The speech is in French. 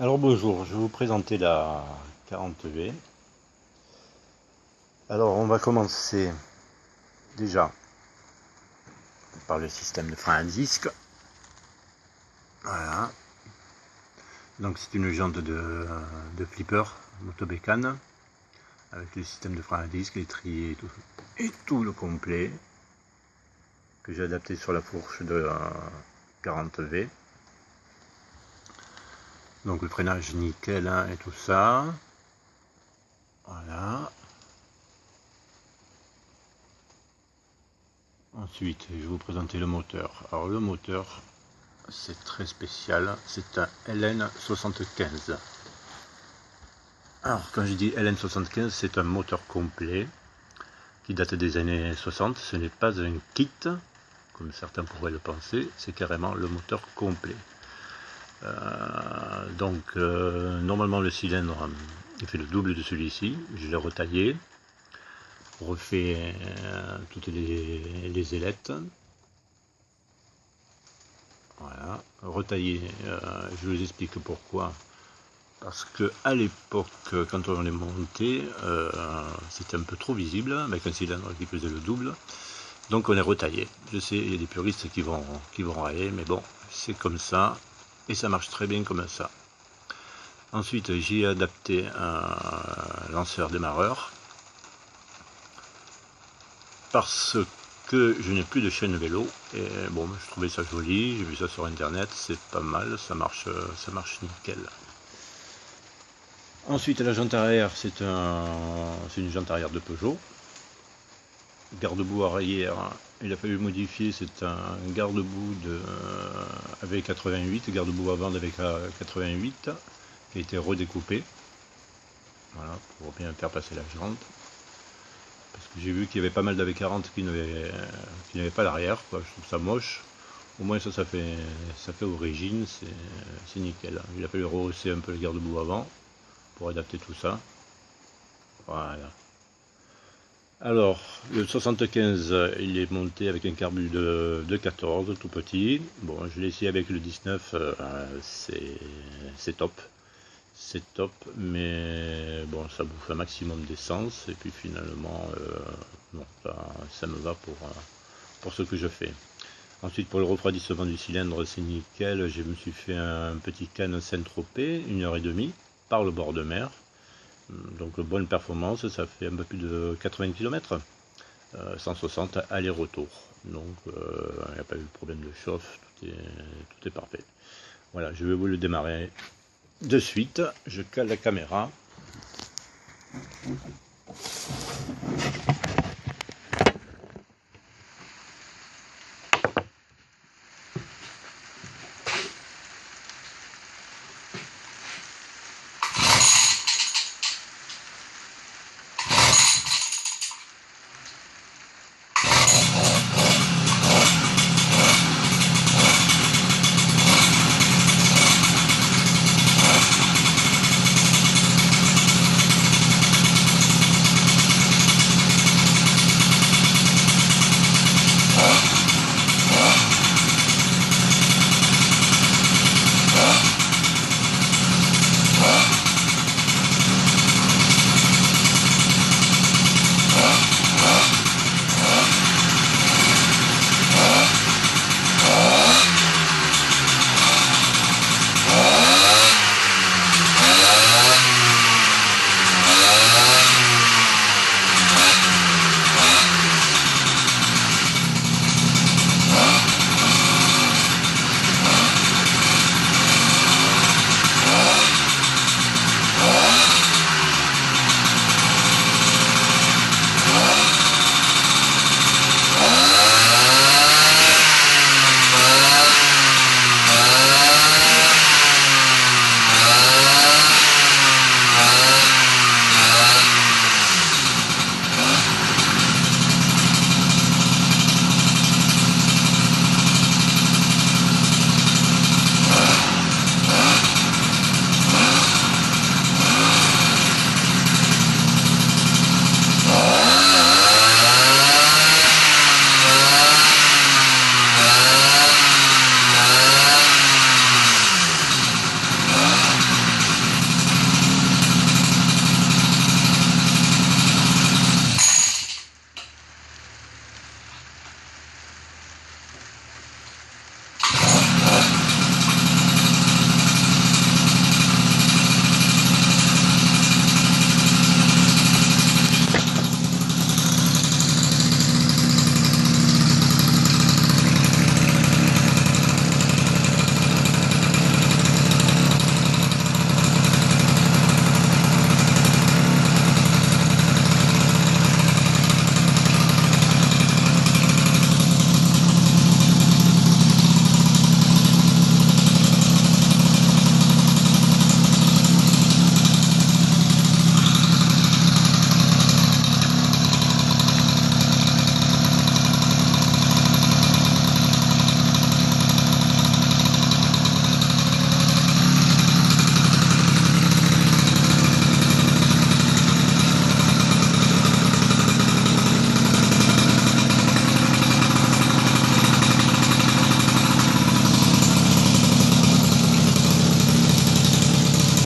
Alors bonjour, je vais vous présenter la 40V. Alors on va commencer déjà par le système de frein à disque. Voilà. Donc c'est une jante de flipper motobécane avec le système de frein à disque, l'étrier et tout le complet que j'ai adapté sur la fourche de 40V. Donc le freinage nickel hein, et tout ça. Voilà. Ensuite, je vais vous présenter le moteur. Alors le moteur, c'est très spécial, c'est un LN75. Alors quand je dis LN75, c'est un moteur complet qui date des années 60. Ce n'est pas un kit, comme certains pourraient le penser, c'est carrément le moteur complet. Normalement le cylindre, il fait le double de celui-ci. Je l'ai retaillé, refait toutes les ailettes. Voilà, retaillé, je vous explique pourquoi. Parce que à l'époque, quand on les montait, c'était un peu trop visible, avec un cylindre qui faisait le double. Donc on est retaillé. Je sais, il y a des puristes qui vont railler, mais bon, c'est comme ça. Et ça marche très bien comme ça. Ensuite, j'ai adapté un lanceur démarreur. Parce que je n'ai plus de chaîne vélo. Et bon, je trouvais ça joli, j'ai vu ça sur internet, c'est pas mal, ça marche nickel. Ensuite, la jante arrière, c'est une jante arrière de Peugeot. Garde-boue arrière, il a fallu modifier, c'est un garde-boue avec 88, garde-boue avant avec 88, qui a été redécoupé. Voilà, pour bien faire passer la jante. Parce que j'ai vu qu'il y avait pas mal d'AV40 qui n'avaient pas l'arrière, je trouve ça moche. Au moins ça fait origine, c'est nickel. Il a fallu rehausser un peu le garde-boue avant pour adapter tout ça. Voilà. Alors, le 75, il est monté avec un carbu de 14, tout petit. Bon, je l'ai essayé avec le 19, c'est top. C'est top, mais bon, ça bouffe un maximum d'essence. Et puis finalement, non, ça me va pour ce que je fais. Ensuite, pour le refroidissement du cylindre, c'est nickel. Je me suis fait un petit canne Saint-Tropez, 1h30, par le bord de mer. Donc bonne performance, ça fait un peu plus de 80 km, 160 aller-retour. Donc il n'y a pas eu de problème de chauffe, tout est parfait. Voilà, je vais vous le démarrer de suite. Je cale la caméra.